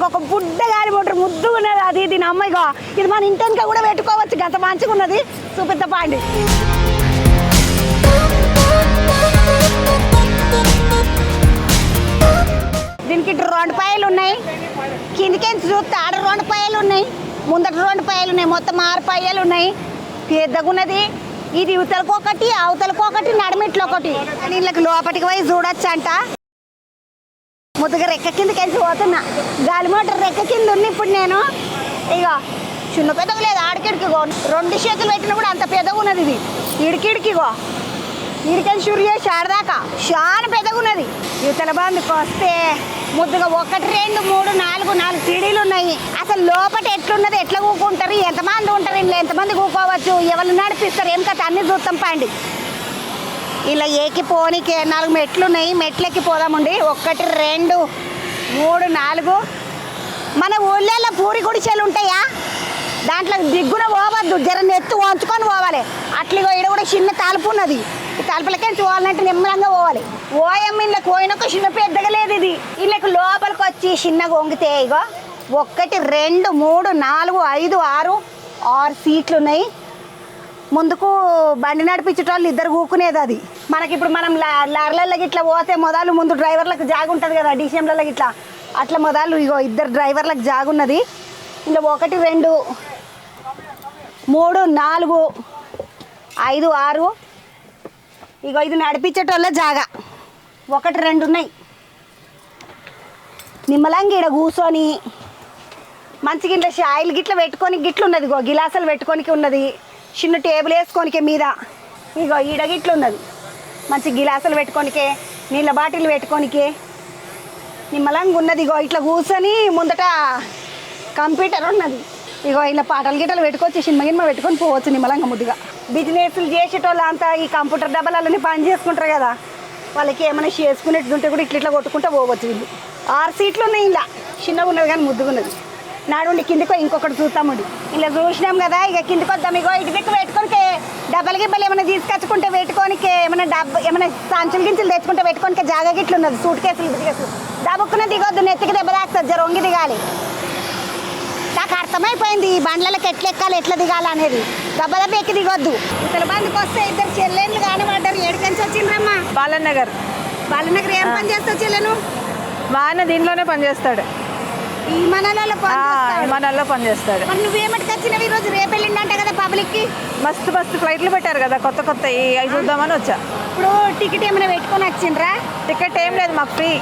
ఒక బుడ్డ గాలి మోటార్ ముద్దుగా ఉన్నది. అది దీని అమ్మాయిగా ఇది మన ఇంటెనక కూడా పెట్టుకోవచ్చు. గత మంచిగా ఉన్నది. చూపిద్దాపాండి. దీనికి 2 పాయలు ఉన్నాయి. కిందికేంచి చూస్తే ఆడ 2 పాయలు ఉన్నాయి, ముందట 2 పాయలు ఉన్నాయి. మొత్తం 6 పాయలు ఉన్నాయి. పెద్దగున్నది. ఇది ఇవతలకొకటి, అవతలకొకటి, నడిమిట్లో ఒకటి. నీళ్ళకి లోపలికి పోయి చూడొచ్చు అంట. ముద్దుగా రెక్క కిందకెళ్ళి పోతున్నా. గాలి మోటార్ రెక్క కింద ఉంది. ఇప్పుడు నేను ఇక చిన్న పెద్దగా లేదు. ఆడికిడికిగో 2 చేతులు పెట్టినా కూడా అంత పెద్దగా ఉన్నది. ఇది ఇడికిడికిగో ఇడికెళ్ళి షురు చేసి ఆడదాకా చాలా పెద్దగా ఉన్నది. ఇవతల బందుకు వస్తే ముద్దుగా 1 2 3 4 సీడీలు ఉన్నాయి. అసలు లోపల ఎట్లున్నది, ఎట్లా కూకుంటారు, ఎంతమంది ఉంటారు, ఇంట్లో ఎంతమంది కూకోవచ్చు, ఎవరు నడిపిస్తారు, ఏం కథ అన్నీ చూస్తాం పండి. ఇలా ఏకిపోనికి 4 మెట్లు ఉన్నాయి. మెట్లెక్కి పోదామండి. 1 2 3 4. మన ఊళ్ళల్లో పూరి గుడిసెలు ఉంటాయా, దాంట్లో దిగ్గున పోవద్దు, జర నెత్తు వంచుకొని పోవాలి. అట్లా ఇక్కడ కూడా చిన్న తలుపు ఉన్నది. ఈ తలుపులకే పోవాలంటే నిమ్మలంగా పోవాలి. ఓఎం ఇళ్ళకి పోయినాక చిన్న పెద్దగా లేదు. ఇది ఇళ్ళకి లోపలికి వచ్చి చిన్నగా వంగితే ఇగో 1 2 3 4 5 6 సీట్లు ఉన్నాయి. ముందుకు బండి నడిపించేటోళ్ళు 2 కూకునేది. అది మనకి ఇప్పుడు మనం లారీలకి ఇట్లా పోతే మొదలు ముందు డ్రైవర్లకు జాగు ఉంటుంది కదా, డీసీఎంలకి ఇట్లా అట్లా మొదలు ఇగో 2 డ్రైవర్లకు జాగు ఉన్నది. ఇంకా 1 2 3 4 5 6 ఇగో ఇది నడిపించేటోళ్ళ జాగా 1 2 ఉన్నాయి. నిమ్మలంగా ఇక్కడ కూర్చొని మంచిగా ఇంట్లో షాయిలు గిట్ల పెట్టుకొని గిట్లు ఉన్నది. ఇగో గిలాసులు పెట్టుకోనికి ఉన్నది. చిన్న టేబుల్ వేసుకోనికే మీద ఇగో ఈడ గిట్లు ఉన్నది. మంచి గిలాసులు పెట్టుకోనికే, నీళ్ళ బాటిల్ పెట్టుకోనికే నిమ్మలంగా ఉన్నది. ఇగో ఇట్లా కూర్చొని ముందట కంప్యూటర్ ఉన్నది. ఇగో ఇలా పాటలు గిట్టలు పెట్టుకోవచ్చు, సినిమా గిన్నె పెట్టుకొని పోవచ్చు నిమ్మలంగా ముద్దుగా. బిజినెస్లు చేసేటోళ్ళు అంతా ఈ కంప్యూటర్ డబ్బాలన్నీ పని చేసుకుంటారు కదా, వాళ్ళకి ఏమైనా చేసుకునేది ఉంటే కూడా ఇట్లా కొట్టుకుంటూ పోవచ్చు. వీళ్ళు 6 సీట్లు ఉన్నాయి. ఇలా చిన్నగా ఉన్నది కానీ ముద్దుగా ఉన్నది. నాడుండి కిందికో ఇంకొకటి చూస్తామండి. ఇలా చూసినాం కదా, ఇక కిందికి వద్దాం. ఇగో ఇటు దిక్కు పెట్టుకోనికే డబ్బలు గిబ్బలు ఏమైనా తీసుకొచ్చుకుంటే పెట్టుకోనికే, ఏమైనా ఏమైనా సంచులు గించులు తెచ్చుకుంటే పెట్టుకోనికే జాగా గిట్లు ఉన్నది. సూట్ కేసులు దబుక్కున దిగొద్దు, నెత్తికి దెబ్బ తాకుతుంది. జర వంగి దిగాలి. నాకు అర్థమైపోయింది ఈ బండ్లకి ఎట్లా ఎక్కాలి, ఎట్లా దిగాలి అనేది. దెబ్బ ఎక్కి దిగొద్దు. ఇతర బండికి వస్తే 2 చెల్లెళ్ళు కానిపడ్డారు. ఏడుకంచి వచ్చిండ్రమ్మా? బాలనగర్. బాలనగర్ ఏం పని చేస్తావు చెల్లెను? మా ఆయన దీంట్లోనే పనిచేస్తాడు. ఈ మనలలో పనిచేస్తాడు. మరి నువ్వేమటికి వచ్చినవి ఈరోజు? రేపు వెళ్ళిండంట కదా పబ్లిక్కి. మస్తు ఫ్లైట్లు పెట్టారు కదా కొత్త అవి చూద్దామని వచ్చా. ఇప్పుడు టికెట్ ఏమైనా పెట్టుకొని వచ్చిండ్రా? టికెట్ ఏం లేదు, మాకు ఫ్రీ.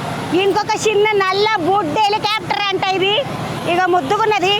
ఇంకొక చిన్న నల్ల బుడ్ హెలికాప్టర్ అంట ఇది. ఇక ముద్దుకున్నది.